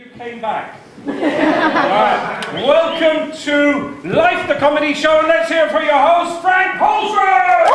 You came back. Alright, welcome to Life, the comedy show, and let's hear it for your host, Frank Holsgrove!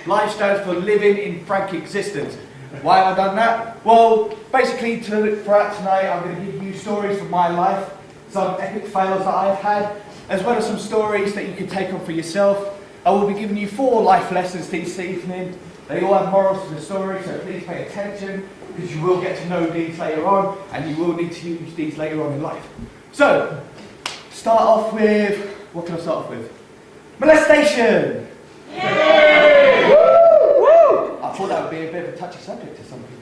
Life stands for living in frank existence. Why have I done that? Well, basically throughout tonight I'm going to give you stories from my life, some epic fails that I've had, as well as some stories that you can take on for yourself. I will be giving you 4 life lessons this evening. They all have morals to the story, so please pay attention, because you will get to know these later on, and you will need to use these later on in life. So, start off with, what can I start off with? Molestation! Yay! Woo! Woo! I thought that would be a bit of a touchy subject to some people.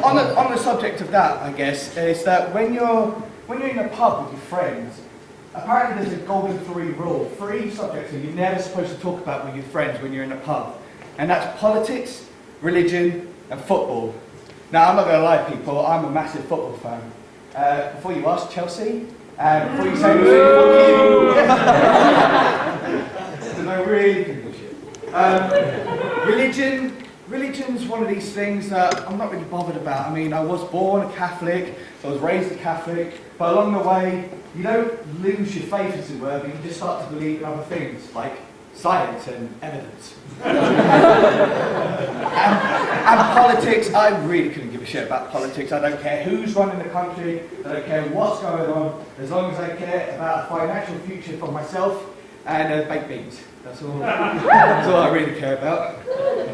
On the subject of that, I guess, is that when you're in a pub with your friends, apparently there's a golden 3 rule. 3 subjects that you're never supposed to talk about with your friends when you're in a pub, and that's politics, religion, and football. Now, I'm not going to lie, people, I'm a massive football fan. Before you ask, Chelsea, before you say fuck you, because I really think bullshit. Religion's one of these things that I'm not really bothered about. I mean, I was born a Catholic, so I was raised a Catholic, but along the way, you don't lose your faith, as it were, but you just start to believe in other things, like science and evidence. and politics, I really couldn't give a shit about politics. I don't care who's running the country, I don't care what's going on, as long as I care about a financial future for myself and baked beans. That's all I really care about.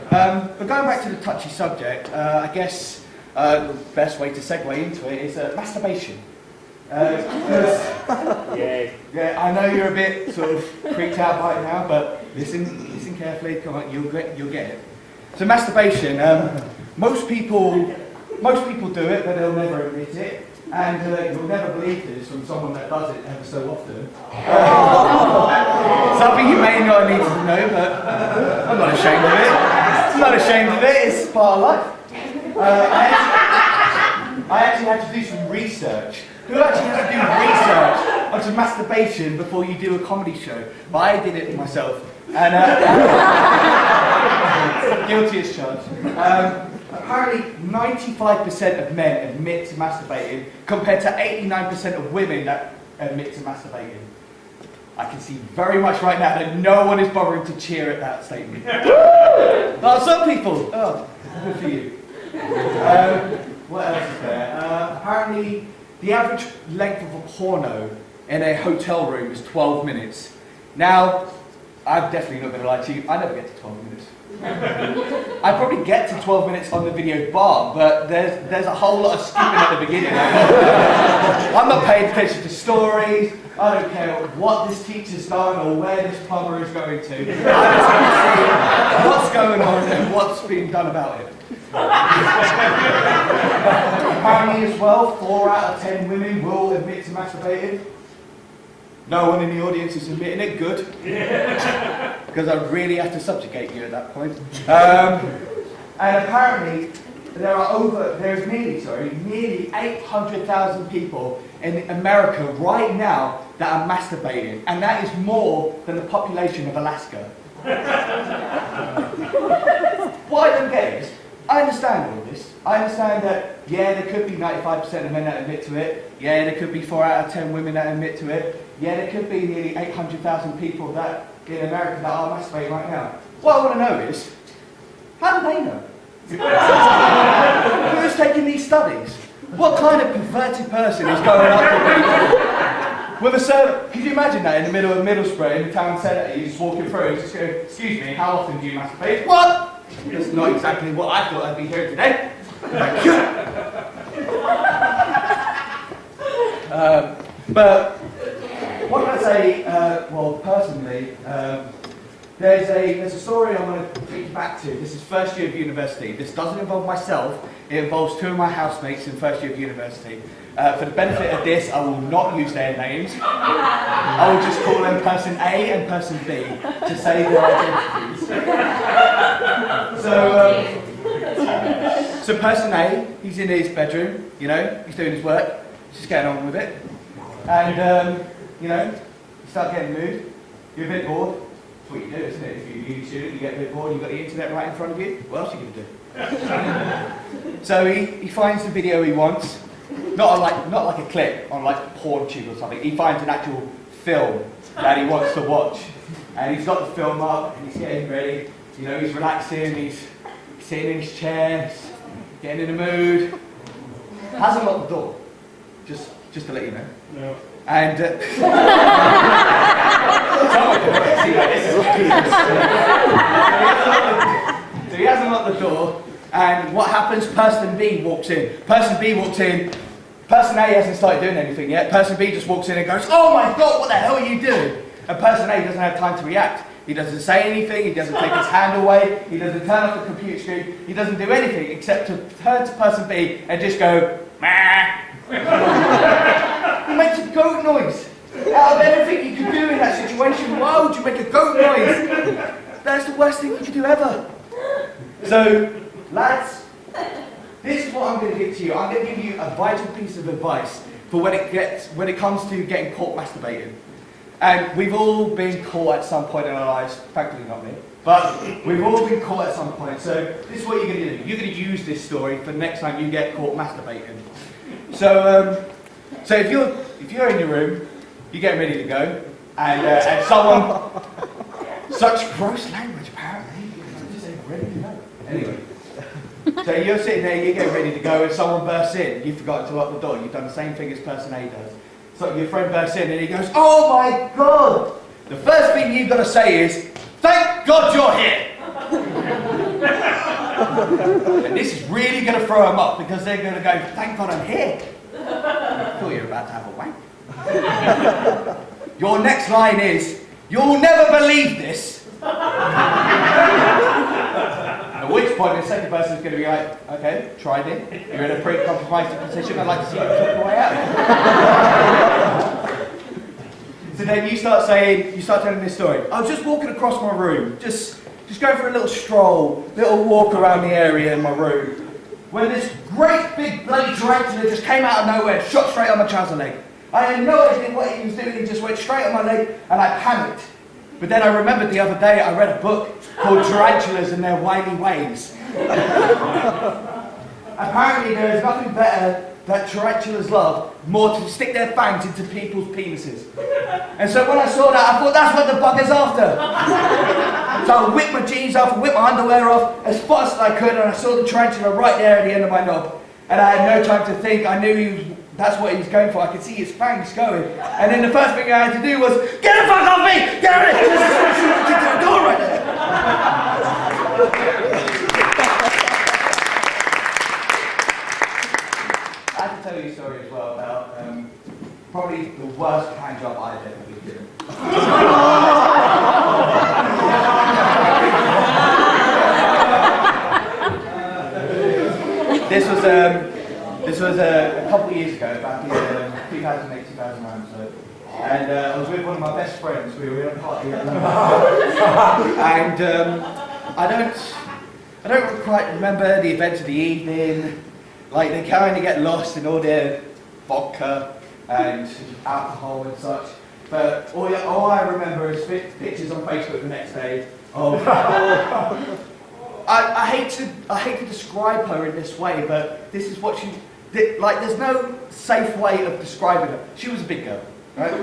But going back to the touchy subject, I guess the best way to segue into it is masturbation. Yeah, I know you're a bit sort of freaked out right now, but listen carefully. Come on, you'll get it. So masturbation, most people do it, but they'll never admit it, and you'll never believe this from someone that does it ever so often. Something you may not need to know, but I'm not ashamed of it. I'm not ashamed of it. It's part of life. I actually had to do some research. Who actually has to do research onto masturbation before you do a comedy show? But I did it myself. And guilty as charged. Apparently 95% of men admit to masturbating compared to 89% of women that admit to masturbating. I can see very much right now that no one is bothering to cheer at that statement. Oh, some people. Oh, good for you. What else is there? Apparently the average length of a porno in a hotel room is 12 minutes. Now, I'm definitely not going to lie to you, I never get to 12 minutes. I probably get to 12 minutes on the video bar, but there's a whole lot of skipping at the beginning. I'm not paying attention to stories, I don't care what this teacher's done or where this plumber is going to. I just want to see what's going on and what's being done about it. Apparently as well, 4 out of 10 women will admit to masturbating. No one in the audience is admitting it, good. Because I really have to subjugate you at that point. And apparently, there's nearly 800,000 people in America right now that are masturbating. And that is more than the population of Alaska. What I don't get is, I understand all this. I understand that, yeah, there could be 95% of men that admit to it. Yeah, there could be 4 out of 10 women that admit to it. Yeah, there could be nearly 800,000 people that in America that are masturbating right now. What I want to know is, how do they know? Who's taking these studies? What kind of perverted person is going up to people with a server? Could you imagine that in the middle of Middlesbrough, in the town centre, you're just walking through and just go, excuse me, how often do you masturbate? What? Just That's not exactly what I thought I'd be hearing today. But what can I say? Well, personally, there's a story I want to take you back to. This is first year of university. This doesn't involve myself. It involves two of my housemates in first year of university. For the benefit of this, I will not use their names. I will just call them person A and person B to save their identities. So person A, he's in his bedroom, you know, he's doing his work, he's just getting on with it. And, you know, you start getting moved, you're a bit bored. That's what you do, isn't it? If you're a uni student, you get a bit bored, you've got the internet right in front of you. What else are you going to do? So he finds the video he wants. Not like a clip on like porn tube or something. He finds an actual film that he wants to watch, and he's got the film up and he's getting ready. You know, he's relaxing. He's sitting in his chair, he's getting in the mood. Hasn't locked the door. Just to let you know. No. And so he hasn't locked the door. And what happens? Person B walks in. Person B walks in. Person A hasn't started doing anything yet. Person B just walks in and goes, "Oh my God, what the hell are you doing?" And person A doesn't have time to react. He doesn't say anything. He doesn't take his hand away. He doesn't turn off the computer screen. He doesn't do anything except to turn to person B and just go, "Meh." He makes a goat noise. Out of everything you could do in that situation, why would you make a goat noise? That's the worst thing you could do ever. So, lads, this is what I'm going to give to you. I'm going to give you a vital piece of advice for when it comes to getting caught masturbating. And we've all been caught at some point in our lives, thankfully not me, but we've all been caught at some point. So this is what you're going to do. You're going to use this story for the next time you get caught masturbating. So if you're in your room, you're getting ready to go, and someone, such gross language apparently, just say ready to go. Anyway. So you're sitting there, you're getting ready to go, and someone bursts in. You've forgotten to lock the door. You've done the same thing as person A does. So your friend bursts in, and he goes, "Oh my God!" The first thing you've got to say is, "Thank God you're here!" And this is really going to throw them off, because they're going to go, "Thank God I'm here." I thought you were about to have a wank. Your next line is, "You'll never believe this." At which point the second person is going to be like, "Okay, tried it. You're in a pretty compromising position. I'd like to see you talk your way out." So then you start telling this story. "I was just walking across my room, just going for a little stroll, little walk around the area in my room, when this great big bloody tarantula just came out of nowhere and shot straight on my trouser leg. I had no idea what he was doing. He just went straight on my leg, and I panicked. But then I remembered the other day I read a book called Tarantulas and Their Wily Ways. Apparently there is nothing better that tarantulas love more to stick their fangs into people's penises. And so when I saw that, I thought, that's what the bugger's after. So I whipped my jeans off and whipped my underwear off as fast as I could, and I saw the tarantula right there at the end of my knob. And I had no time to think. I knew that's what he was going for. I could see his fangs going. And then the first thing I had to do was, "Get the fuck off me! Get rid of it! Get to the door right there!" I have to tell you a story as well about probably the worst hand job I've ever been given. This was a couple of years ago, back in 2008, 2009. And I was with one of my best friends. We were in a party at and I don't quite remember the events of the evening. Like, they kind of get lost in all their vodka and alcohol and such. But all I remember is pictures on Facebook the next day of. I hate to describe her in this way, but this is what she did. Like, there's no safe way of describing her. She was a big girl, right?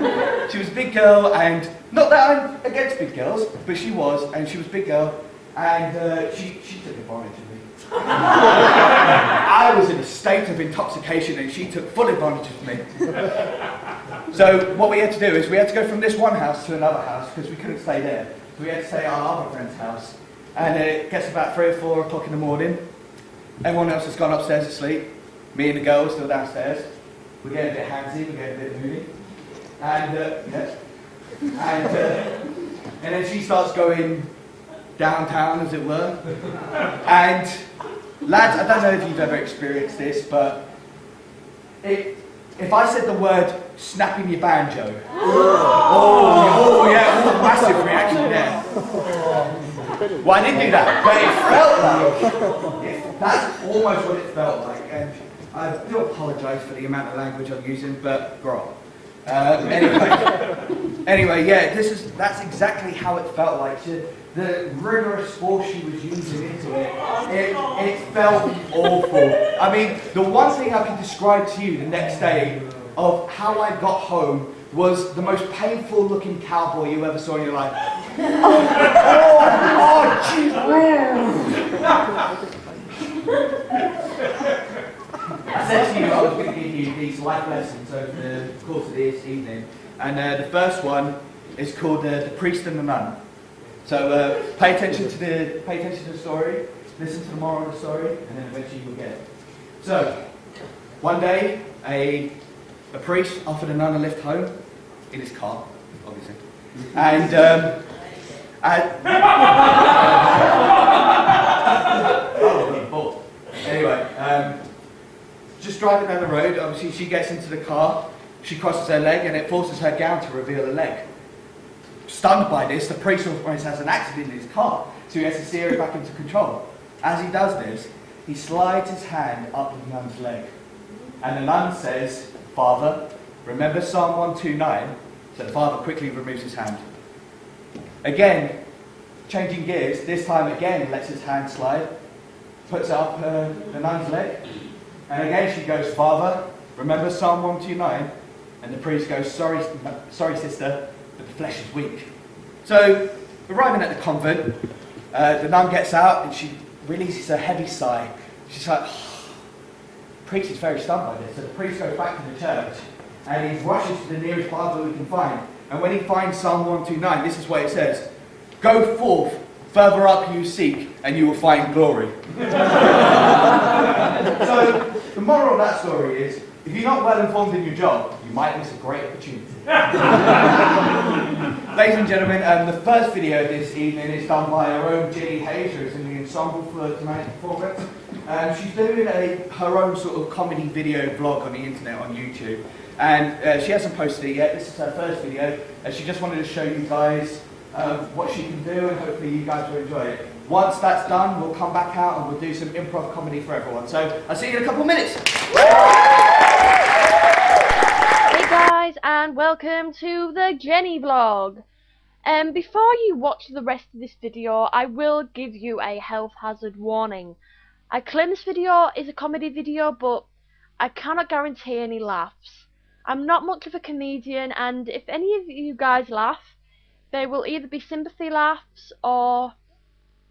She was a big girl, and not that I'm against big girls, but she was a big girl, and she took advantage of me. I was in a state of intoxication, and she took full advantage of me. So what we had to do is we had to go from this one house to another house because we couldn't stay there. So we had to stay at our other friend's house. And it gets about 3 or 4 o'clock in the morning. Everyone else has gone upstairs to sleep. Me and the girl are still downstairs. We're getting a bit handsy, we're getting a bit moody. And, and then she starts going downtown, as it were. And lads, I don't know if you've ever experienced this, but if I said the word snapping your banjo, oh yeah, massive reaction there. Well, I didn't do that, but it felt like, that's almost what it felt like. And I do apologise for the amount of language I'm using, but grow up. Anyway, yeah, that's exactly how it felt like. The rigorous force she was using into it felt awful. I mean, the one thing I can describe to you the next day of how I got home was the most painful looking cowboy you ever saw in your life. Oh, jeez. I said to you I was going to give you these life lessons over the course of this evening, and the first one is called The Priest and the Nun. So pay attention to the story, listen to the moral of the story, and then eventually you'll get it. So, one day, a priest offered a nun a lift home, in his car, obviously. And, anyway, just driving down the road, obviously she gets into the car, she crosses her leg, and it forces her gown to reveal a leg. Stunned by this, the priest almost has an accident in his car, so he has to steer it back into control. As he does this, he slides his hand up the nun's leg. And the nun says, "Father, remember Psalm 129? So the father quickly removes his hand. Again, changing gears, this time again lets his hand slide, puts it up the nun's leg. And again she goes, "Father, remember Psalm 129? And the priest goes, sorry sister, but the flesh is weak." So, arriving at the convent, the nun gets out and she releases a heavy sigh. She's like, the priest is very stunned by this. So the priest goes back to the church and he rushes to the nearest Bible he can find. And when he finds Psalm 129, this is what it says: "Go forth, further up you seek, and you will find glory." So, the moral of that story is, if you're not well informed in your job, you might miss a great opportunity. Ladies and gentlemen, the first video this evening is done by our own Ginny Hayes, who is in the ensemble for tonight's performance. She's doing her own sort of comedy video vlog on the internet, on YouTube. And she hasn't posted it yet. This is her first video. She just wanted to show you guys what she can do, and hopefully you guys will enjoy it. Once that's done, we'll come back out and we'll do some improv comedy for everyone. So I'll see you in a couple of minutes. Hey guys, and welcome to the Jenny vlog. Before you watch the rest of this video, I will give you a health hazard warning. I claim this video is a comedy video, but I cannot guarantee any laughs. I'm not much of a comedian, and if any of you guys laugh, they will either be sympathy laughs or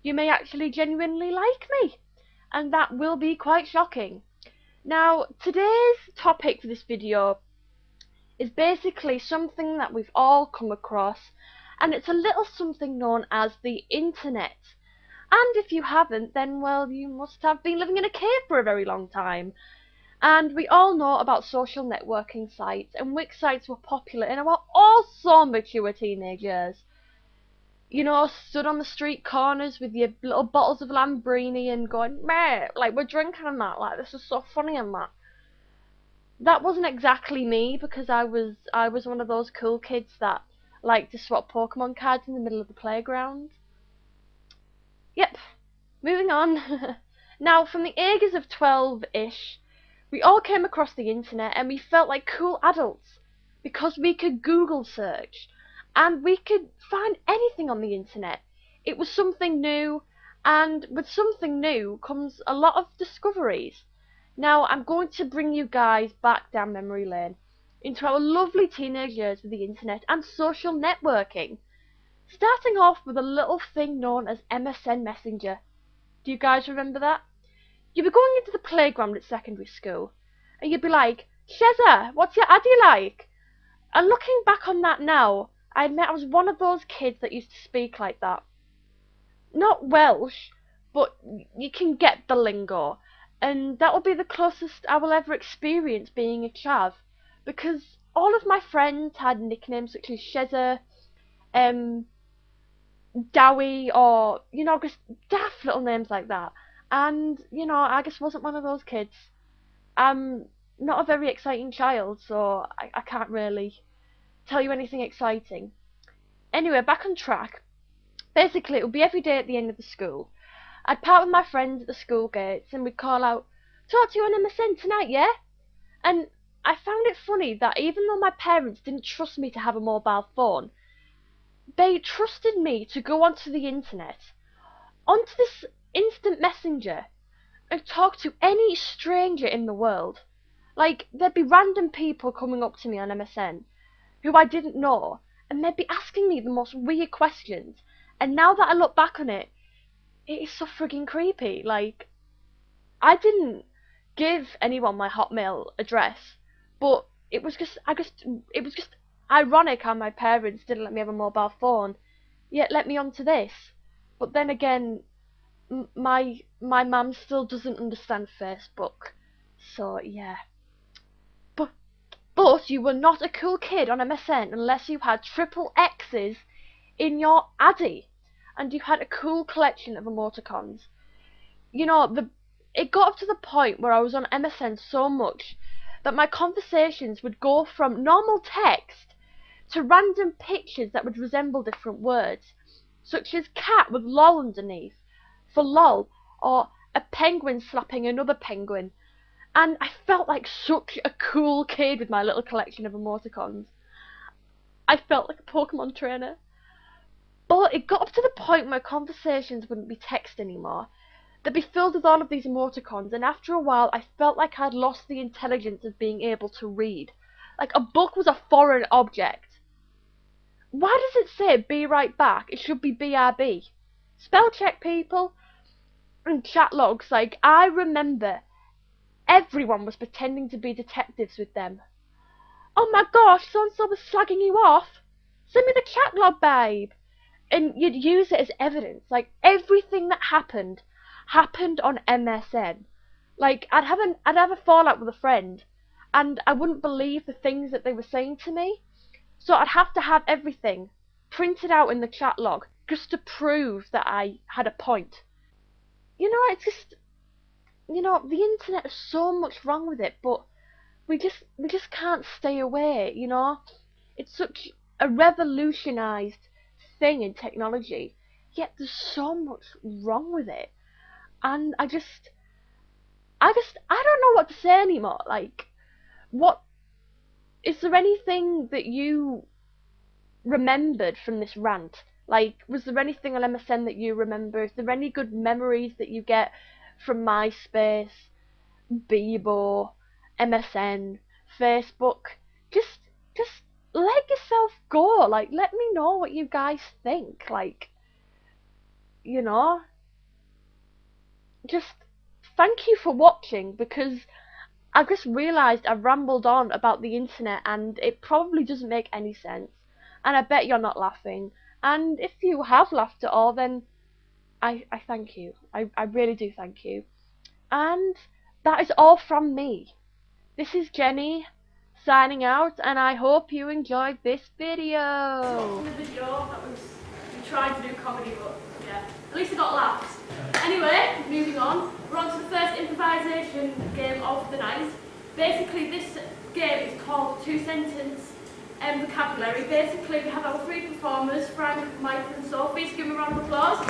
you may actually genuinely like me, and that will be quite shocking. Now, today's topic for this video is basically something that we've all come across, and it's a little something known as the internet. And if you haven't, then well, you must have been living in a cave for a very long time. And we all know about social networking sites and which sites were popular in our also mature teenage years. You know, stood on the street corners with your little bottles of Lambrini and going, meh, like we're drinking and that, like this is so funny and that. That wasn't exactly me, because I was one of those cool kids that liked to swap Pokemon cards in the middle of the playground. Yep, moving on. Now, from the ages of 12-ish, we all came across the internet and we felt like cool adults because we could Google search and we could find anything on the internet. It was something new, and with something new comes a lot of discoveries. Now, I'm going to bring you guys back down memory lane into our lovely teenage years with the internet and social networking. Starting off with a little thing known as MSN Messenger. Do you guys remember that? You'd be going into the playground at secondary school and you'd be like, "Shezza, what's your addy like?" And looking back on that now, I admit I was one of those kids that used to speak like that. not Welsh, but you can get the lingo. And that will be the closest I will ever experience being a chav. Because all of my friends had nicknames such as Shezza, Dowie, or, just daft little names like that. And, I just wasn't one of those kids. I'm not a very exciting child, so I can't really tell you anything exciting. Anyway, back on track. Basically, it would be every day at the end of the school. I'd part with my friends at the school gates and we'd call out, "Talk to you on MSN tonight, yeah?" And I found it funny that even though my parents didn't trust me to have a mobile phone, they trusted me to go onto the internet, onto this instant messenger, and talk to any stranger in the world. Like, there'd be random people coming up to me on MSN who I didn't know, and they'd be asking me the most weird questions. And now that I look back on it, it is so frigging creepy. Like, I didn't give anyone my Hotmail address, but it was just ironic how my parents didn't let me have a mobile phone, yet let me onto this. But then again, my mum still doesn't understand Facebook, so yeah. But you were not a cool kid on MSN unless you had triple X's in your Addy, and you had a cool collection of emoticons. It got up to the point where I was on MSN so much that my conversations would go from normal text to random pictures that would resemble different words, such as cat with lol underneath, for lol, or a penguin slapping another penguin. And I felt like such a cool kid with my little collection of emoticons. I felt like a Pokemon trainer. But it got up to the point where conversations wouldn't be text anymore. They'd be filled with all of these emoticons, and after a while I felt like I'd lost the intelligence of being able to read. Like a book was a foreign object. Why does it say "be right back"? It should be "BRB. Spell check, people. And chat logs, like, I remember everyone was pretending to be detectives with them. "Oh my gosh, so-and-so was slagging you off. Send me the chat log, babe." And you'd use it as evidence. Like, everything that happened on MSN. Like, I'd have a fallout with a friend, and I wouldn't believe the things that they were saying to me. So I'd have to have everything printed out in the chat log just to prove that I had a point. It's just, the internet has so much wrong with it, but we just can't stay away, It's such a revolutionized thing in technology, yet there's so much wrong with it. And I don't know what to say anymore. Like, what is there anything that you remembered from this rant? Like, was there anything on MSN that you remember? Is there any good memories that you get from MySpace, Bebo, MSN, Facebook? Just let yourself go. Like, let me know what you guys think. Like, just thank you for watching, because I've just realised I've rambled on about the internet and it probably doesn't make any sense. And I bet you're not laughing. And if you have laughed at all, then I thank you. I really do thank you. And that is all from me. This is Jenny signing out, and I hope you enjoyed this video. So the video that we tried to do comedy, but yeah, at least it got laughs. Anyway, moving on, we're on to the first improvisation game of the night. Basically, this game is called two-sentence vocabulary. Basically, we have our three performers, Frank, Michael and Sophie. So give them a round of applause.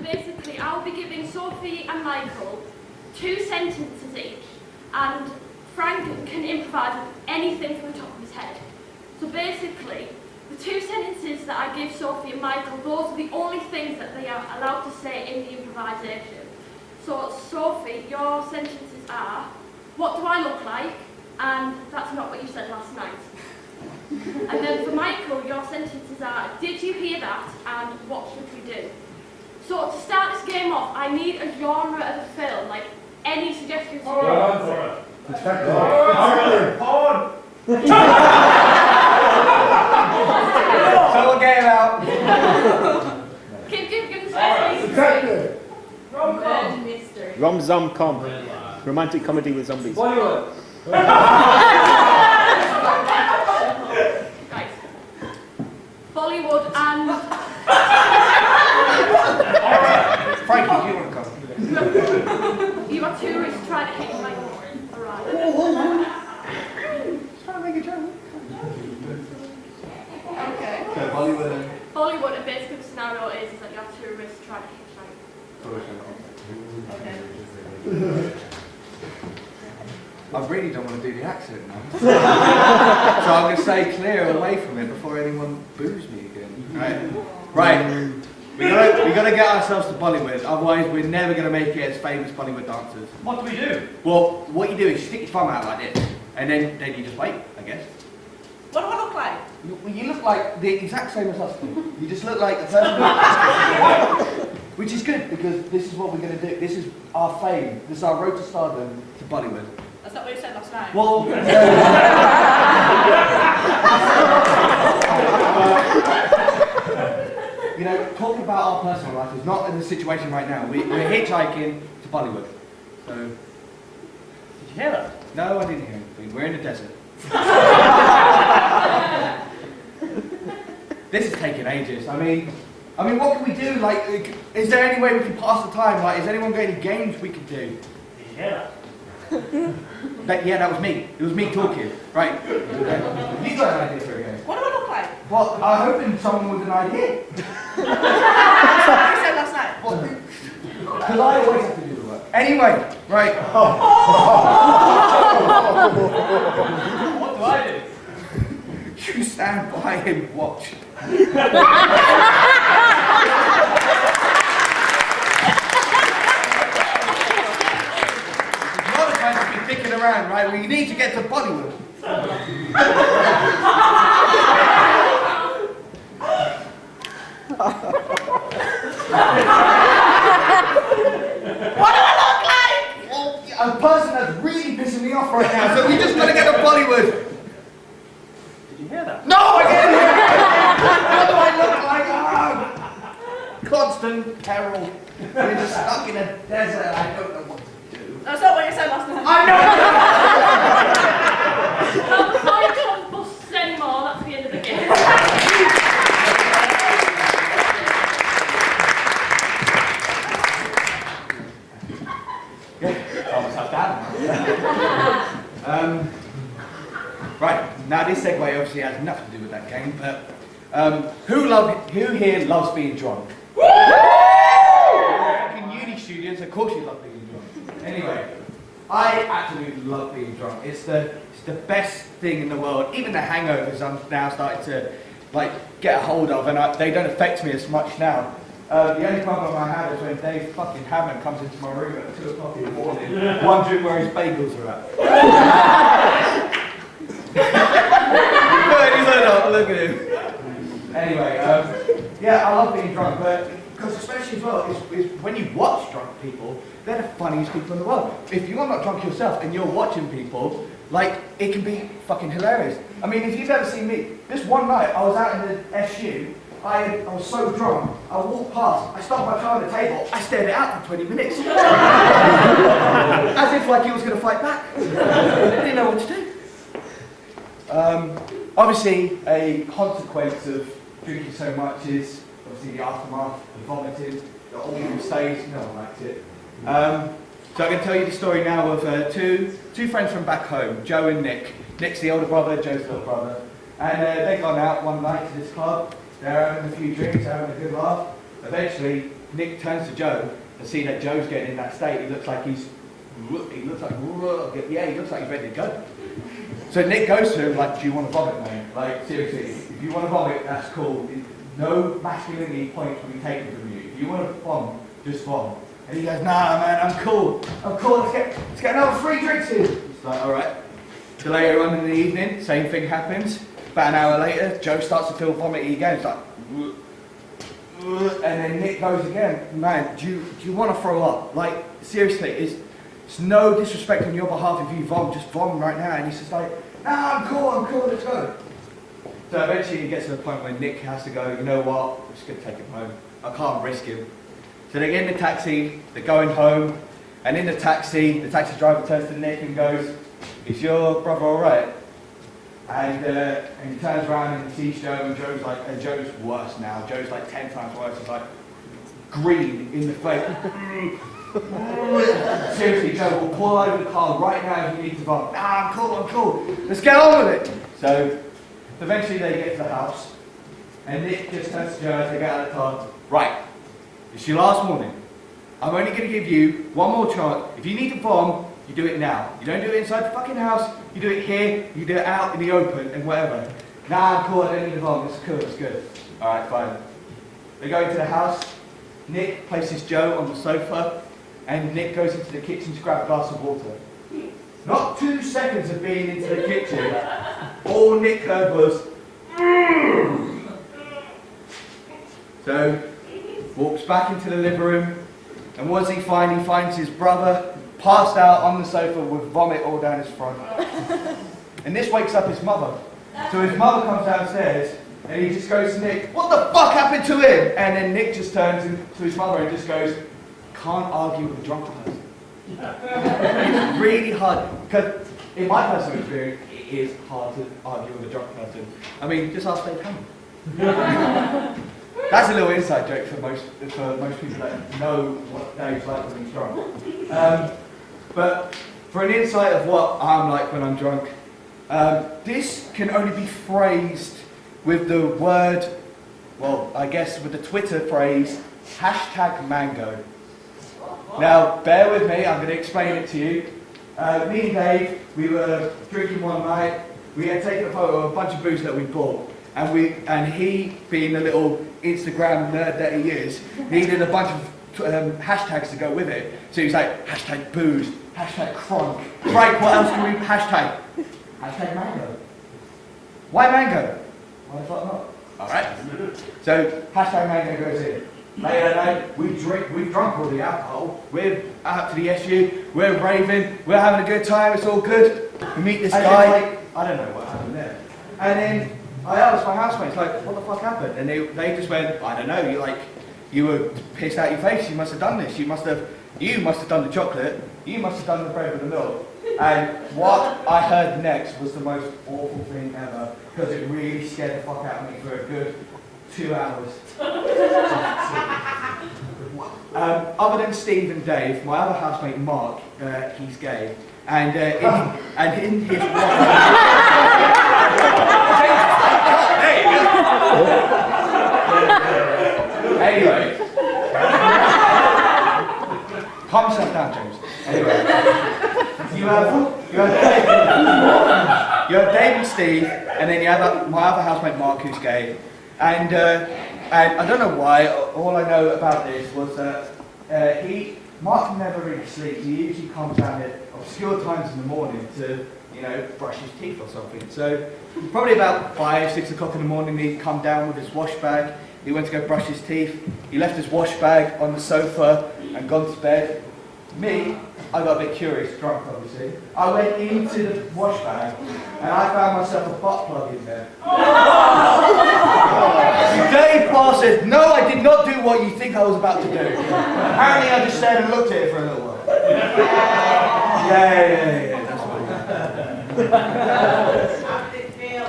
Basically, I'll be giving Sophie and Michael two sentences each, and Frank can improvise with anything from the top of his head. So basically, the two sentences that I give Sophie and Michael, those are the only things that they are allowed to say in the improvisation. So Sophie, your sentences are, "What do I look like?" and "That's not what you said last night." And then for Michael, your sentences are, "Did you hear that?" and "What should we do?" So to start this game off, I need a genre of a film, like any suggestions. Horror. Horror. Rom-zom-com. Romantic comedy with zombies. Bollywood. Guys. Bollywood and... Frankie, do you want to come? You have tourists trying to hit my arrival. Trying to make a joke. Okay. So Bollywood and... Bollywood, and basically the scenario is that you have tourists trying to hit Okay. I really don't want to do the accent now. So I'm going to say clear away from it before anyone boos me again. Right. We got to get ourselves to Bollywood, otherwise we're never going to make it as famous Bollywood dancers. What do we do? Well, what you do is you stick your thumb out like this, and then you just wait, I guess. What do I look like? You look like the exact same as us do. You just look like the person. Which is good, because this is what we're going to do. This is our fame. This is our road to stardom to Bollywood. That's not what you said last night. Well, you know, talking about our personal life is not in the situation right now. We're hitchhiking to Bollywood. So, Did you hear that? no, I didn't hear anything. We're in the desert. This is taking ages. I mean, what can we do? Like, is there any way we can pass the time? Like, is anyone got any games we can do? Did you hear that? Yeah, that was me. It was me talking. Right. You got an idea for a game? What do I look like? Well, I'm hoping someone with an idea. That's not what you said last night. Because I always have to do the work. Anyway, right. What do I do? You stand by and watch. Not a time to be dicking around, right? We need to get to Bollywood. What do I look like? Well, a person that's really pissing me off right now, so we just gotta get to Bollywood. Did you hear that? No, I didn't hear it. What do I look like? Constant peril. We're just stuck in a desert. I don't know what to do. That's not what you said last night. I know. Well, before you don't bust anymore, that's the end of the game. Almost half down. Right, now this segue obviously has nothing to do with that game, but who here loves being drunk? Fucking uni students, of course you love being drunk. Anyway, I absolutely love being drunk. It's the best thing in the world. Even the hangovers I'm now starting to get a hold of, and they don't affect me as much now. The only problem I have is when Dave fucking Hammond comes into my room at 2 o'clock in the morning, wondering where his bagels are at. Look at him. Anyway, yeah, I love being drunk, but because especially as well, is when you watch drunk people, they're the funniest people in the world. If you're not drunk yourself and you're watching people, it can be fucking hilarious. I mean, if you've ever seen me, this one night I was out in the SU. I was so drunk, I walked past, I stopped my car on the table, I stared it out for 20 minutes. As if he was going to fight back. I didn't know what to do. Obviously, a consequence of drinking so much is obviously the aftermath, the vomiting, the awful stage, no one likes it. So I'm going to tell you the story now of two friends from back home, Joe and Nick. Nick's the older brother, Joe's the little brother. And they'd gone out one night to this club. They're having a few drinks, having a good laugh. Eventually, Nick turns to Joe and see that Joe's getting in that state. He looks like he's ready to go. So Nick goes to him like, do you want to vomit, man? Like, seriously, if you want to vomit, that's cool. No masculinity points will be taken from you. If you want to vomit, just vomit. And he goes, nah, man, I'm cool. Let's get another 3 drinks in. He's like, all right. So later on in the evening, same thing happens. About an hour later, Joe starts to feel vomity again. It's like, and then Nick goes again. Man, do you want to throw up? Like, seriously, it's no disrespect on your behalf if you vomit, just vomit right now. And he's just like, nah, I'm cool, let's go. So eventually he gets to the point where Nick has to go, you know what, I'm just going to take him home. I can't risk him. So they get in the taxi, they're going home, And in the taxi driver turns to Nick and goes, "Is your brother all right?" And he turns around and he sees Joe, and Joe's worse now. Joe's like 10 times worse. He's like green in the face. Seriously, Joe, we'll pull over the car right now if you need to vomit. Nah, I'm cool. Let's get on with it. So eventually they get to the house, and Nick just turns to Joe as they get out of the car. "Right, it's your last warning. I'm only going to give you one more chance. If you need to bomb, you do it now. You don't do it inside the fucking house. You do it here. You do it out in the open and whatever." "Nah, I'm cool. I don't need to bomb. It's cool. It's good." "Alright, fine." They go into the house. Nick places Joe on the sofa, and Nick goes into the kitchen to grab a glass of water. Not 2 seconds of being into the kitchen, all Nick heard was So, walks back into the living room, and what does he find? He finds his brother passed out on the sofa with vomit all down his front. And this wakes up his mother. So his mother comes downstairs, and he just goes to Nick, "What the fuck happened to him?" And then Nick just turns to his mother and just goes, "Can't argue with a drunk person." It's really hard, because in my personal experience, it is hard to argue with a drunk person. I mean, just ask Dave Hammond. That's a little inside joke for most people that know what Dave's like when he's drunk. But for an insight of what I'm like when I'm drunk, this can only be phrased with the word, well, I guess with the Twitter phrase, #mango. Now, bear with me, I'm going to explain it to you. Me and Dave, we were drinking one night, we had taken a photo of a bunch of booze that we bought, and he, being the little Instagram nerd that he is, needed a bunch of hashtags to go with it. So he was like, #booze, #crunk. Right, what else can we hashtag? #mango. Why mango? Why the fuck not? Alright. So #mango goes in. Later that night, we've drunk all the alcohol. We're out to the SU, we're raving, we're having a good time, it's all good. We meet this guy, I don't know what happened there. And then I asked my housemates, like, what the fuck happened? And they just went, I don't know, you were pissed out your face, you must have done this, you must have done the chocolate, you must have done the bread with the milk. And what I heard next was the most awful thing ever, because it really scared the fuck out of me for a good 2 hours. Other than Steve and Dave, my other housemate Mark, he's gay, and in his Anyway, calm yourself down, James. Anyway, you have Dave and Steve, and then you have my other housemate Mark, who's gay, and I don't know why. All I know about this was that Mark never really sleeps. He usually comes down at obscure times in the morning to, brush his teeth or something. So probably about 5, 6 o'clock in the morning, he'd come down with his wash bag. He went to go brush his teeth. He left his wash bag on the sofa and gone to bed. Me, I got a bit curious, drunk obviously. I went into the wash bag and I found myself a butt plug in there. Dave Barr said, "No, I did not do what you think I was about to do." Apparently I just stared and looked at it for a little while. Yeah, that's what How did it feel?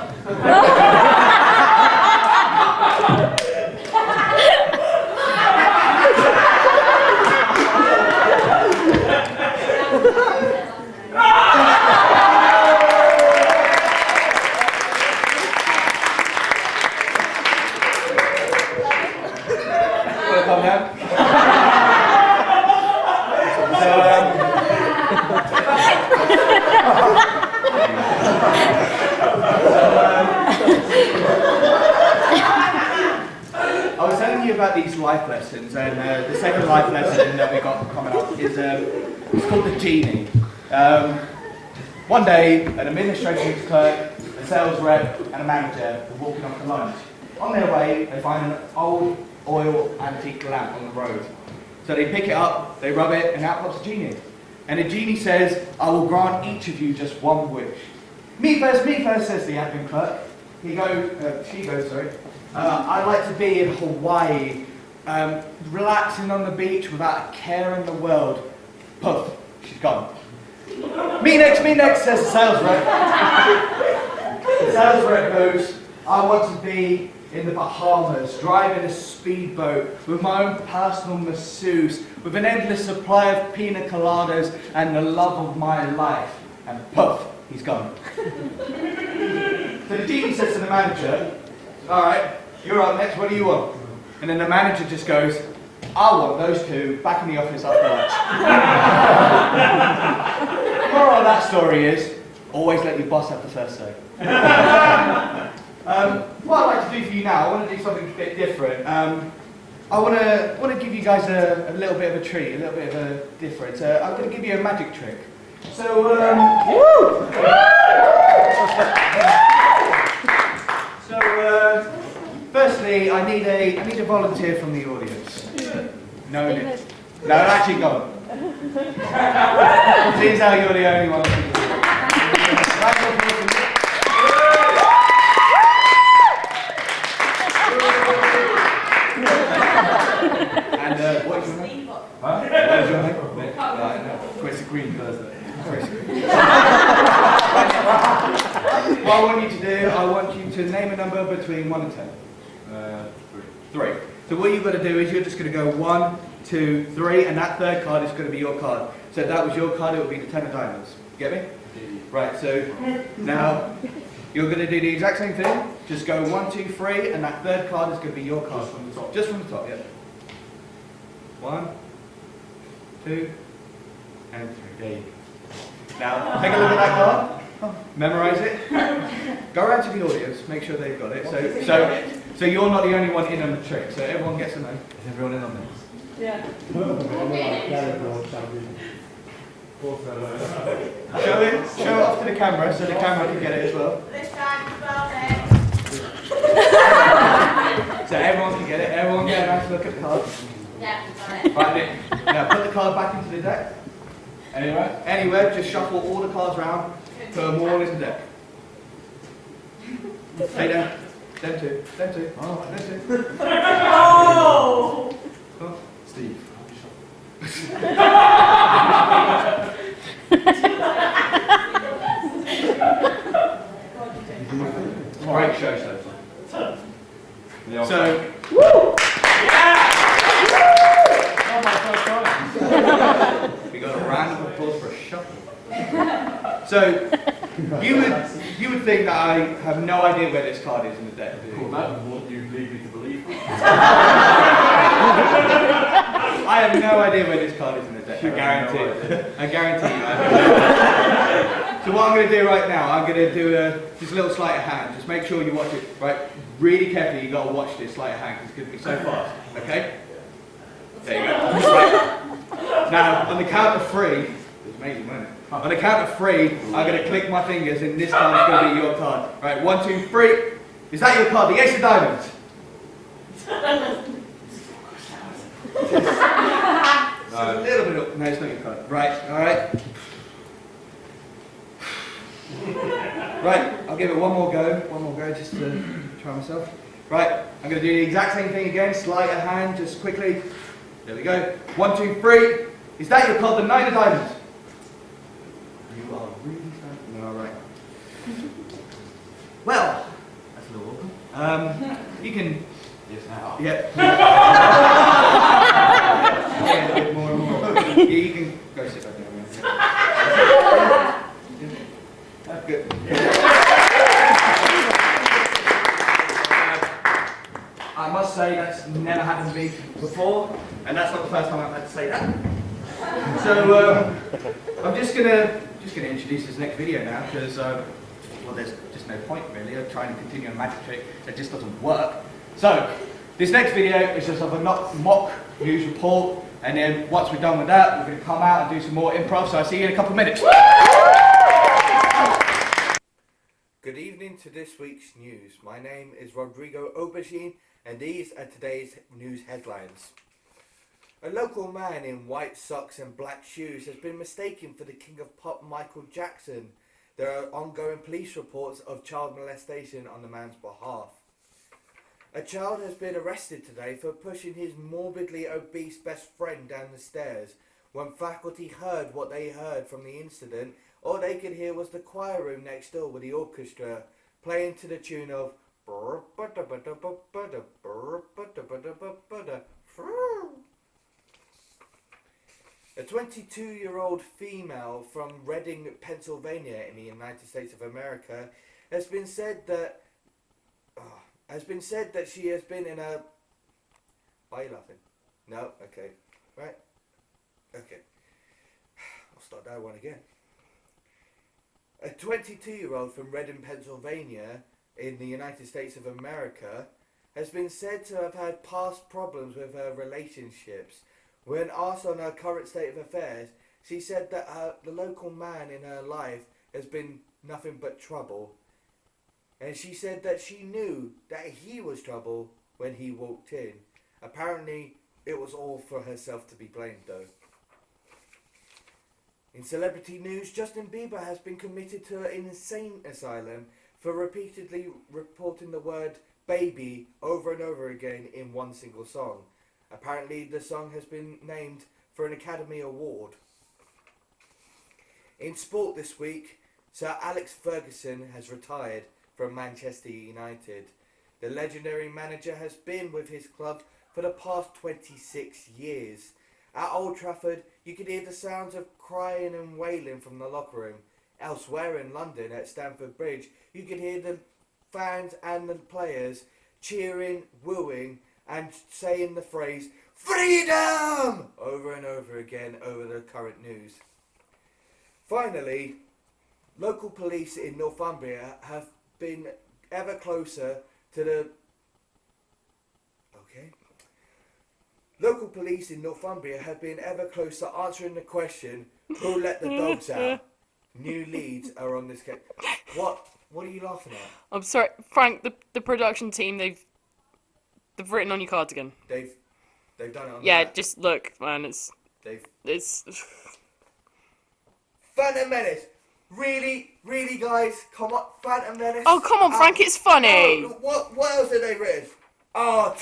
I was telling you about these life lessons, and the second life lesson that we got coming up is it's called the genie. One day, an administrations clerk, a sales rep, and a manager were walking off to lunch. On their way, they find an old oil antique lamp on the road. So they pick it up, they rub it, and out pops a genie. And the genie says, "I will grant each of you just one wish." Me first, says the admin clerk. She goes, "I'd like to be in Hawaii, relaxing on the beach without a care in the world, Puff, she's gone. Me next, says the sales rep. The sales rep goes, I want to be in the Bahamas, driving a speedboat, with my own personal masseuse, with an endless supply of pina coladas and the love of my life. And puff, he's gone. So the genie says to the manager, all right, you're up next, what do you want? And then the manager just goes, I want those two back in the office after lunch. The moral of that story is, always let your boss have the first say. What I'd like to do for you now, I want to do something a bit different. I want to give you guys a little bit of a treat, a little bit of a difference. I'm going to give you a magic trick. So, firstly, I need a volunteer from the audience. No, actually gone. Seems how you're the only one. And what's your name? Huh? What's your name? It's a green Thursday. What I want you to do, I want you to name a number between 1 and 10. 3. So what you've got to do is you're just going to go 1, 2, 3, and that third card is going to be your card. So if that was your card, it would be the 10 of diamonds. Get me? Right, so now you're going to do the exact same thing. Just go 1, 2, 3, and that third card is going to be your card. Just from the top. Just from the top, yeah. 1, 2, and 3. There you go. Now, take a look at that card. Memorize it. Go around to the audience. Make sure they've got it. So you're not the only one in on the trick. So everyone gets a know. Is everyone in on this? Yeah. Show it off to the camera so the camera can get it as well. This time, spell it. So everyone can get it. Everyone get a nice look at the card. Yeah, got it. Right, Nick. Now put the card back into the deck. Anywhere, just shuffle all the cards round, put them all in the deck. Lay down. Them two. Oh, them two. Oh! Steve. Great show so far. So, woo! Yeah! Oh my God. We got a round of applause for a shuffle. So, you would think that I have no idea where this card is in the deck. Well, that what you lead me to believe. I have no idea where this card is in the deck. I guarantee you. So what I'm going to do right now, I'm going to do just a little sleight of hand. Just make sure you watch it right really carefully. You got to watch this sleight of hand because it's going to be so fast. Okay? There you go. Right. Now on the count of 3, it's amazing, wasn't it? On the count of 3, I'm going to click my fingers, and this card is going to be your card. Right? 1, 2, 3. Is that your card? The Ace of Diamonds. A little bit up. No, it's not your card. Right, alright. Right, I'll give it one more go just to try myself. Right, I'm going to do the exact same thing again, sleight of hand, just quickly. There we go. 1, 2, 3. Is that your card, the 9 of Diamonds? You are really fun. Alright. Well, that's a little awkward. You can... Yes, now. Yeah. Yeah, a bit more and more. Yeah, you can go sit back down. That's good. I must say that's never happened to me before, and that's not the first time I've had to say that. So I'm just gonna introduce this next video now because well, there's just no point really of trying to continue a magic trick that just doesn't work. So this next video is just of a mock news report, and then once we're done with that, we're going to come out and do some more improv. So I'll see you in a couple of minutes. Good evening to this week's news. My name is Rodrigo Aubergine, and these are today's news headlines. A local man in white socks and black shoes has been mistaken for the king of pop Michael Jackson. There are ongoing police reports of child molestation on the man's behalf. A child has been arrested today for pushing his morbidly obese best friend down the stairs When faculty heard what they heard from the incident, all they could hear was the choir room next door with the orchestra playing to the tune of a 22-year-old female from Reading, Pennsylvania in the United States of America has been said that she has been in a... Why are you laughing? No? Okay. Right? Okay. I'll start that one again. A 22-year-old from Reading, Pennsylvania in the United States of America has been said to have had past problems with her relationships. When asked on her current state of affairs, she said that the local man in her life has been nothing but trouble. And she said that she knew that he was trouble when he walked in. Apparently, it was all for herself to be blamed, though. In celebrity news, Justin Bieber has been committed to an insane asylum for repeatedly reporting the word baby over and over again in one single song. Apparently, the song has been named for an Academy Award. In sport this week, Sir Alex Ferguson has retired from Manchester United. The legendary manager has been with his club for the past 26 years. At Old Trafford, you could hear the sounds of crying and wailing from the locker room. Elsewhere in London, at Stamford Bridge, you could hear the fans and the players cheering, wooing, and saying the phrase, "Freedom!" over and over again over the current news. Finally, local police in Northumbria have been ever closer to the... Local police in Northumbria have been ever closer answering the question, who let the dogs out? New leads are on this case. What are you laughing at? I'm sorry, Frank, the production team, they've written on your cards again. They've done it on Yeah, that. just look, man, it's... Phantom Menace! Really, guys? Come on, Phantom Menace! Oh, come on, Frank, it's funny! What else have they written? Oh,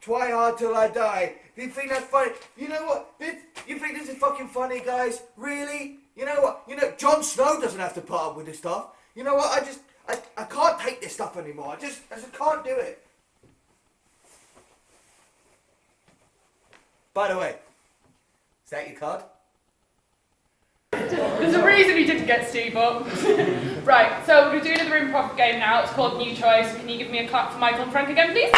Try hard till I die. Do you think that's funny? You know what? You think this is fucking funny, guys? Really? You know what? Jon Snow doesn't have to put up with this stuff. You know what? I can't take this stuff anymore. I just can't do it. By the way, is that your card? There's a reason we didn't get Steve up. Right, so we're doing another improv game now. It's called New Choice. Can you give me a clap for Michael and Frank again, please?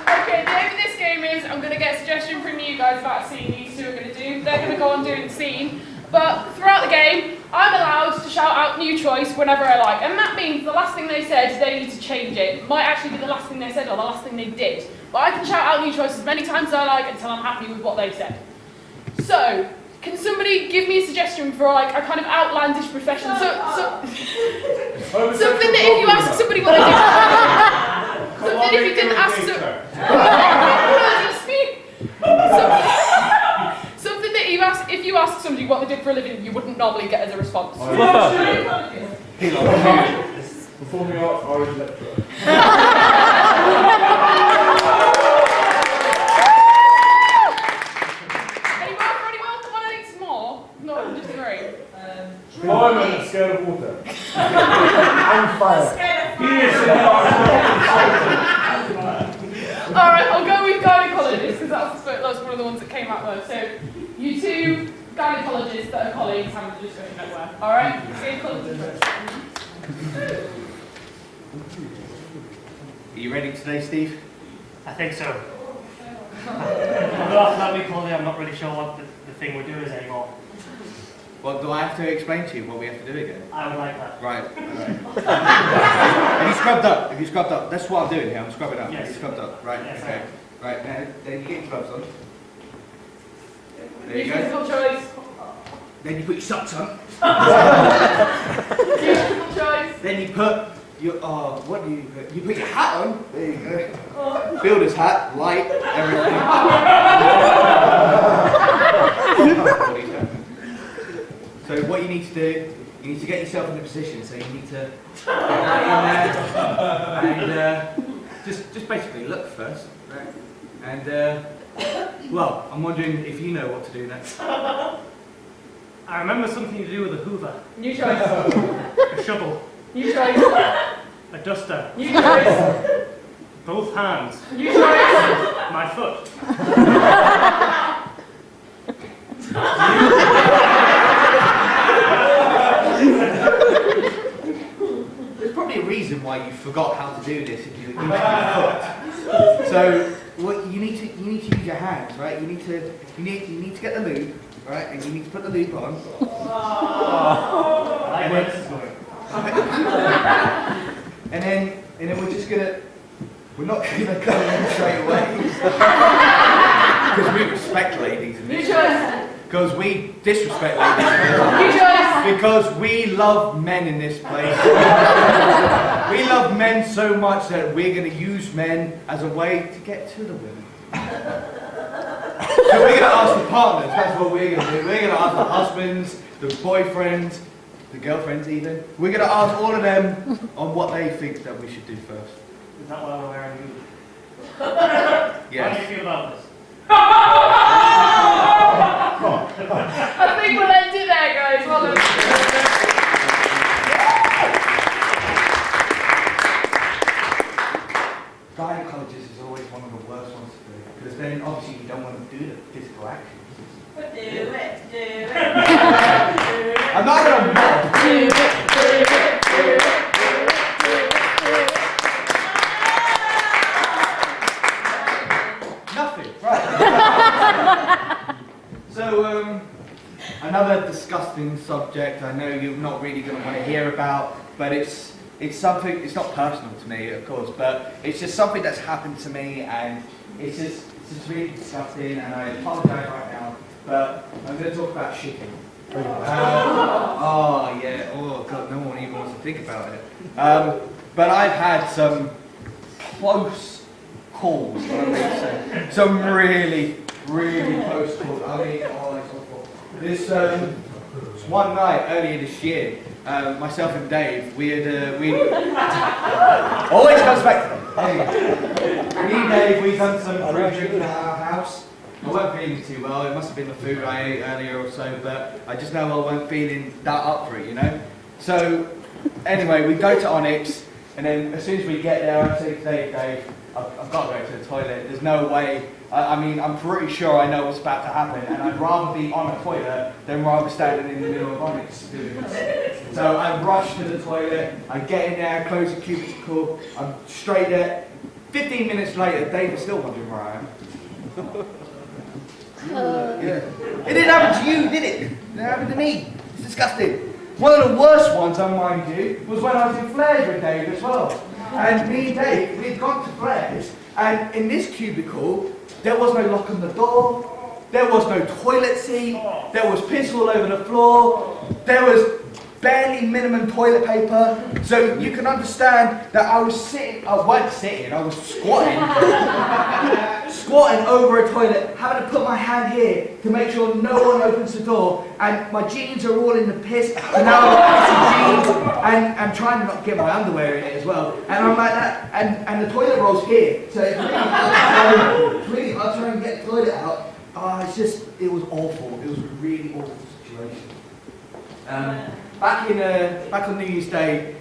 Okay, the aim of this game is I'm going to get a suggestion from you guys about a scene these two are going to do. They're going to go on doing the scene. But throughout the game, I'm allowed to shout out New Choice whenever I like. And that means the last thing they said, they need to change it. Might actually be the last thing they said or the last thing they did. But I can shout out New Choice as many times as I like until I'm happy with what they said. So, can somebody give me a suggestion for like a kind of outlandish profession? Something that if you ask somebody what they do... something if you didn't ask something that if you ask somebody what they did for a living, you wouldn't normally get as a response. Performing arts Irish lecturer. I'm on a scale of water. And fire. Alright, I'll go with gynecologists because that's one of the ones that came out first. So, you two gynecologists that are colleagues having a discussion at work. Alright? Are you ready today, Steve? I think so. Although after that week holiday, I'm not really sure what the thing we're doing is anymore. Well, do I have to explain to you what we have to do again? I would like that. Right. Have you scrubbed up? Have you scrubbed up? That's what I'm doing here. I'm scrubbing up. Yes. Have you scrubbed up? Right. Yes, Okay. Right. Now, then you get your gloves on. There you Musical go. choice. Then you put your socks on. Musical choice. Then you put your what do you put? You put your hat on. There you go. Builder's hat, light, everything. So what you need to do, you need to get yourself in a position. So you need to get that in there, and just basically look first, right? And well, I'm wondering if you know what to do next. I remember something to do with a hoover, New choice. a shovel, New choice. a duster, New choice. both hands, New choice. my foot. There's probably a reason why you forgot how to do this if you use your foot. So what you need to use your hands, right? You need to get the lube, right? And you need to put the lube on. I like where this is going. And then we're not gonna go in straight away. Because we respect ladies in New this. choice. Because we disrespect ladies. New choice. Because we love men in this place. We love men so much that we're going to use men as a way to get to the women. So we're going to ask the partners, that's what we're going to do. We're going to ask the husbands, the boyfriends, the girlfriends even. We're going to ask all of them on what they think that we should do first. Is that why we're wearing you? Yes. How do you feel about this? I think we'll end it there, guys. Well done. Gynecologist is always one of the worst ones to do. Because then obviously you don't want to do the physical actions. Do it. I'm not going to mock. Nothing, right. So, another disgusting subject I know you're not really going to want to hear about, but it's something, it's not personal to me, of course, but it's just something that's happened to me, and it's just really disgusting, and I apologise right now, but I'm going to talk about shitting. Oh yeah, oh god, no one even wants to think about it. But I've had some close calls, what I mean to say. Some really close calls. I mean, oh, it's awful. This one night earlier this year, myself and Dave, we always comes back to them. Me and Dave, we done some drinking at our house. I wasn't feeling too well. It must have been the food I ate earlier or so, but I just know I wasn't feeling that up for it, you know. So anyway, we go to Onyx, and then as soon as we get there, I say to Dave, I've got to go to the toilet. There's no way. I mean, I'm pretty sure I know what's about to happen, and I'd rather be on a toilet than rather standing in the middle of Onyx doing this. So I rush to the toilet, I get in there, close the cubicle, I'm straight there. 15 minutes later, Dave is still wondering where I am. Yeah. It didn't happen to you, did it? It didn't happen to me. It's disgusting. One of the worst ones, I mind you, was when I was in Flares with Dave as well. And me and Dave, we'd gone to Flares, and in this cubicle, there was no lock on the door, there was no toilet seat, there was piss all over the floor, there was barely minimum toilet paper, so you can understand that I was sitting, I wasn't sitting, I was squatting, squatting over a toilet, having to put my hand here to make sure no one opens the door, and my jeans are all in the piss, and now I'm pissing jeans, and I'm trying to not get my underwear in it as well, and I'm like that, and the toilet roll's here, so it's really hard trying to get the toilet out. It was awful, it was a really awful situation. Back on New Year's Day,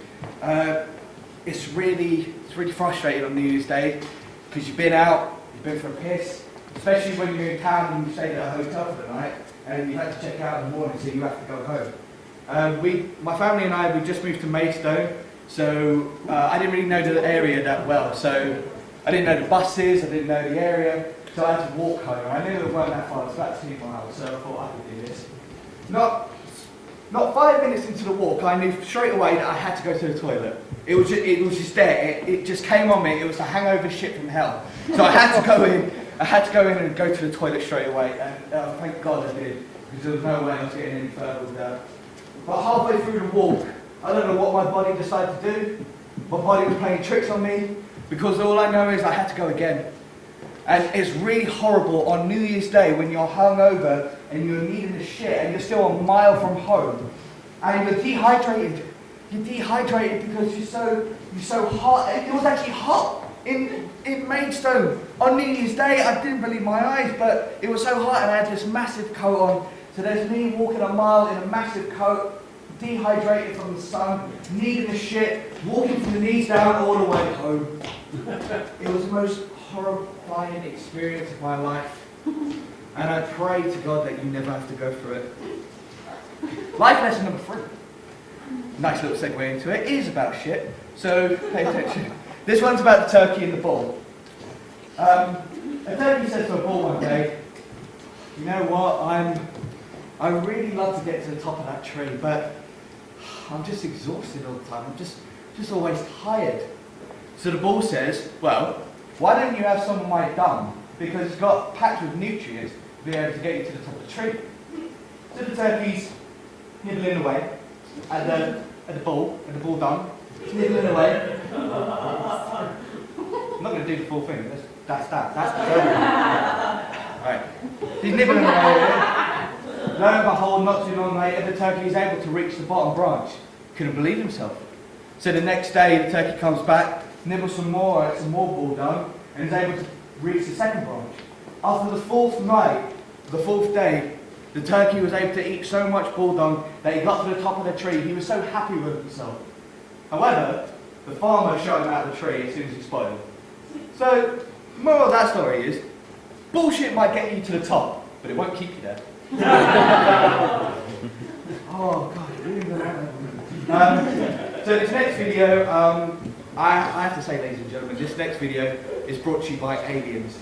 it's really frustrating on New Year's Day because you've been out, you've been for a piss, especially when you're in town and you stayed at a hotel for the night and you had to check out in the morning, so you have to go home. My family and I, we just moved to Maidstone, so I didn't really know the area that well, so I didn't know the buses, I didn't know the area, so I had to walk home. I knew it wasn't that far, it was about 2 miles, so I thought I could do this. Not 5 minutes into the walk, I knew straight away that I had to go to the toilet. It was just there. It just came on me. It was a hangover shit from hell. So I had to go in. I had to go in and go to the toilet straight away. And thank God I did, because there was no way I was getting any further with that. But halfway through the walk, I don't know what my body decided to do. My body was playing tricks on me, because all I know is I had to go again. And it's really horrible on New Year's Day when you're hungover and you're needing a shit and you're still a mile from home and you're dehydrated. You're dehydrated because you're so hot. It was actually hot. in Maidstone on New Year's Day. I didn't believe my eyes, but it was so hot and I had this massive coat on. So there's me walking a mile in a massive coat, dehydrated from the sun, needing the shit, walking from the knees down all the way home. It was the most horrifying experience of my life. And I pray to God that you never have to go through it. Life lesson number 3. Nice little segue into it. It is about shit, so pay attention. This one's about the turkey and the bull. A turkey says to a bull one day, "You know what, I really love to get to the top of that tree, but I'm just exhausted all the time. I'm just always tired." So the bull says, "Well, why don't you have some of my dung? Because it's got packed with nutrients to be able to get you to the top of the tree." So the turkey's nibbling away at the bull dung. He's nibbling away. I'm not going to do the full thing. That's the turkey. Right. He's nibbling away. Lo and behold, not too long later, the turkey is able to reach the bottom branch. Couldn't believe himself. So the next day, the turkey comes back, nibbles some more at some more bull dung, and is able to reach the second branch. After the 4th night, the 4th day, the turkey was able to eat so much bull dung that he got to the top of the tree. He was so happy with himself. However, the farmer shot him out of the tree as soon as he spotted him. So, the moral of that story is, bullshit might get you to the top, but it won't keep you there. Oh God, really so this next video, I have to say, ladies and gentlemen, this next video is brought to you by aliens.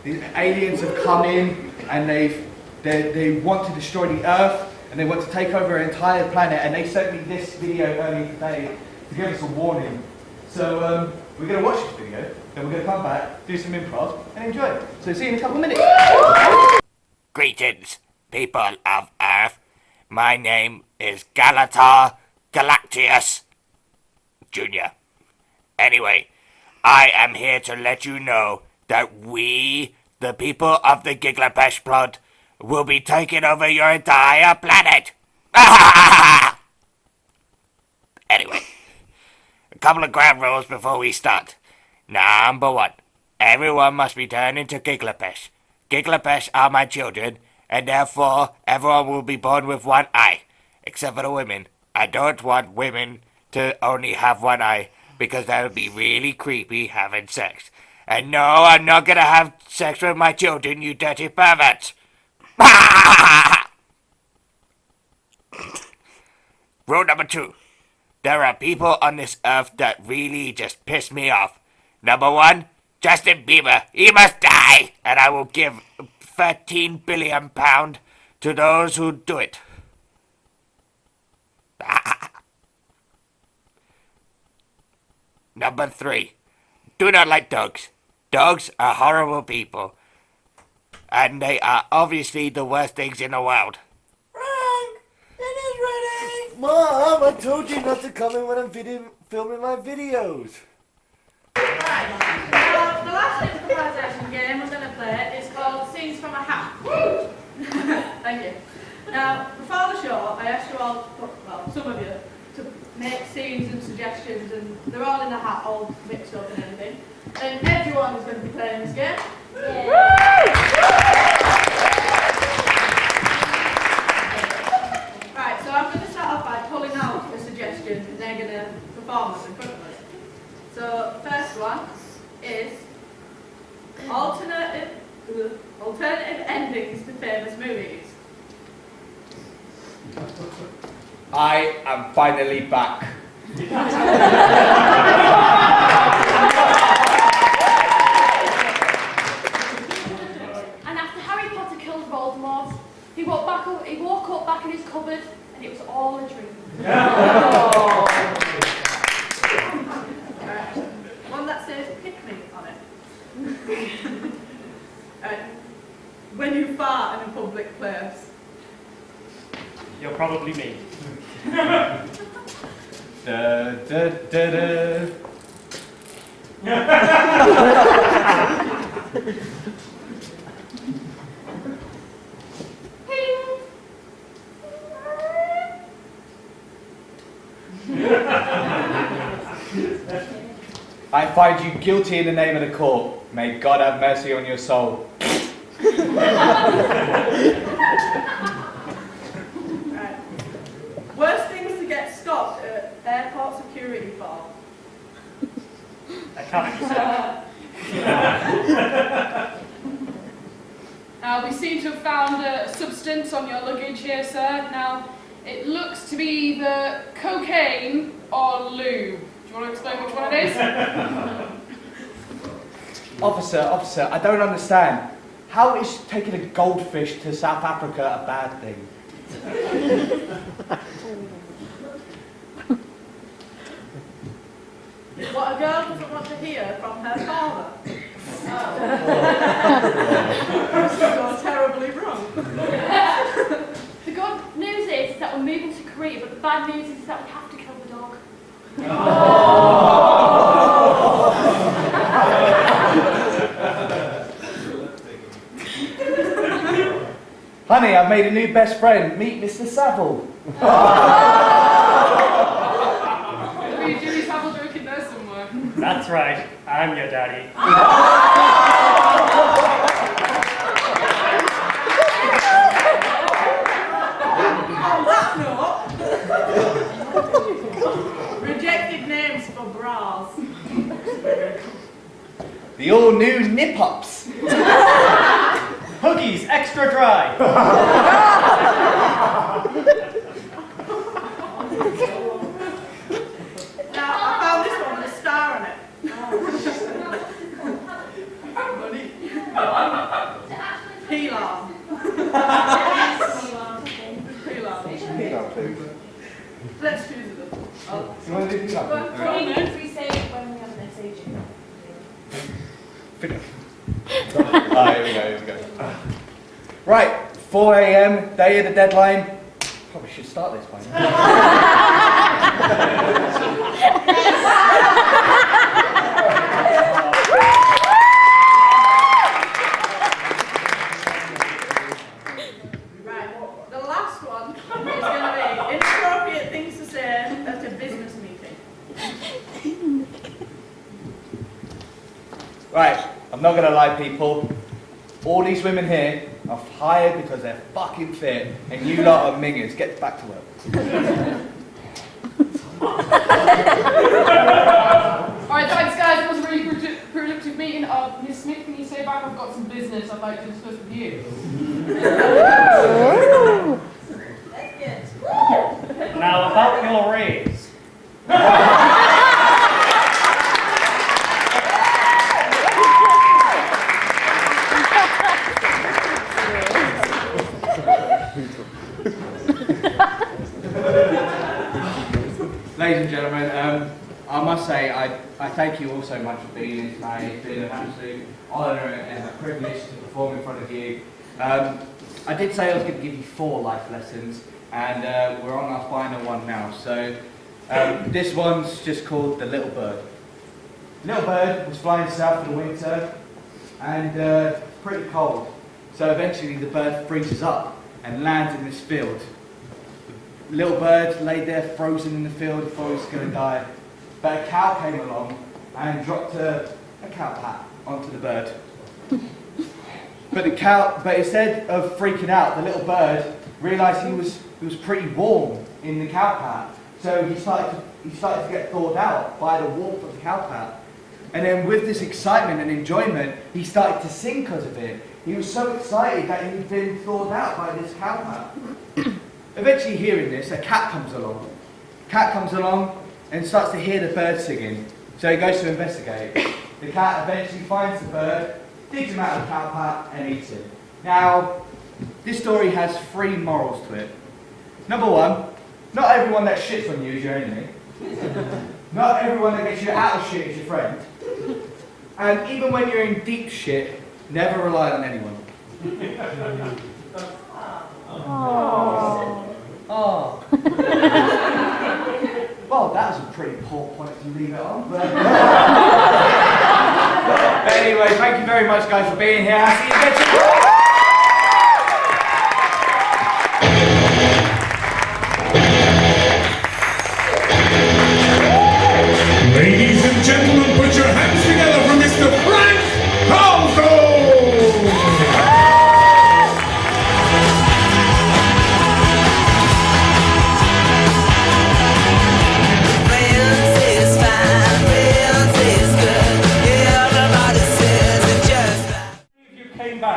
These aliens have come in and they want to destroy the Earth and they want to take over our entire planet, and they sent me this video earlier today to give us a warning. So we're going to watch this video, then we're going to come back, do some improv and enjoy it. So see you in a couple of minutes. Greetings, people of Earth. My name is Galatar Galactius Jr. Anyway, I am here to let you know that we, the people of the Giglapesh blood, will be taking over your entire planet. Anyway, a couple of ground rules before we start. Number 1, everyone must be turned into Giglapesh. Giglapesh are my children, and therefore everyone will be born with one eye, except for the women. I don't want women to only have one eye, because that would be really creepy having sex. And no, I'm not gonna have sex with my children, you dirty perverts. Rule number 2. There are people on this earth that really just piss me off. Number 1, Justin Bieber. He must die, and I will give £13 billion to those who do it. Number 3, do not like dogs. Dogs are horrible people, and they are obviously the worst things in the world. Frank, it is ready. Mom, I told you not to come in when I'm filming my videos. Right, so the last improvisation game we're going to play is called Scenes from a Hat. Thank you. Now, before the show, I asked you all, well, some of you, to make scenes and suggestions, and they're all in the hat, all mixed up and everything. And everyone is going to be playing this game. Right, so I'm going to start off by pulling out a suggestion, and they're going to perform it in front of us. So, first one is alternative endings to famous movies. I am finally back. And after Harry Potter killed Voldemort, he woke up back in his cupboard, and it was all a dream. One that says "pick me" on it. When you fart in a public place. You're probably me. Da, da, da, da. I find you guilty in the name of the court. May God have mercy on your soul. Right. Worst things to get stopped at airport security for? I can't accept. We seem to have found a substance on your luggage here, sir. Now, it looks to be the cocaine or lube. Do you want to explain which one it is? Officer, I don't understand. How is taking a goldfish to South Africa a bad thing? What a girl doesn't want to hear from her father. This goes terribly wrong. The good news is that we're moving to Korea, but the bad news is that we have to kill the dog. Honey, I've made a new best friend. Meet Mr. Savile. Jimmy Savile joke in there somewhere. That's right, I'm your daddy. Rejected names for bras. The all-new nip-ups. Huggies, extra dry. Now, I found this one with a star on it. PLaRM. PLaRM. Let's choose them. You want to do PLaRM? We say it when we have an message. Here we go. Right, 4 AM, day of the deadline. Probably should start this by now. Right, the last one is going to be inappropriate things to say at a business meeting. Right, I'm not going to lie, people. All these women here are hired because they're fucking fit, and you lot are mingers. Get back to work. Alright, thanks guys, that was a really productive meeting. Miss Smith, can you stay back? I've got some business I'd like to discuss with you. Now about your raise. Ladies and gentlemen, I must say I thank you all so much for being here tonight. It's been an absolute honour and a privilege to perform in front of you. I did say I was going to give you 4 life lessons, and we're on our final one now. So this one's just called The Little Bird. Little Bird was flying south in the winter, and pretty cold. So eventually the bird freezes up and lands in this field. Little bird lay there frozen in the field, thought he was going to die. But a cow came along and dropped a cow pat onto the bird. But instead of freaking out, the little bird realised he was pretty warm in the cow pat. So he started to get thawed out by the warmth of the cow pat. And then with this excitement and enjoyment, he started to sing because of it. He was so excited that he'd been thawed out by this cow pat. Eventually hearing this, a cat comes along. Cat comes along and starts to hear the bird singing. So he goes to investigate. The cat eventually finds the bird, digs him out of the cow pat and eats him. Now, this story has 3 morals to it. Number 1, not everyone that shits on you is your enemy. Not everyone that gets you out of shit is your friend. And even when you're in deep shit, never rely on anyone. Oh. Well, that was a pretty poor point to leave it on. But anyway, thank you very much, guys, for being here. I'll see you next week.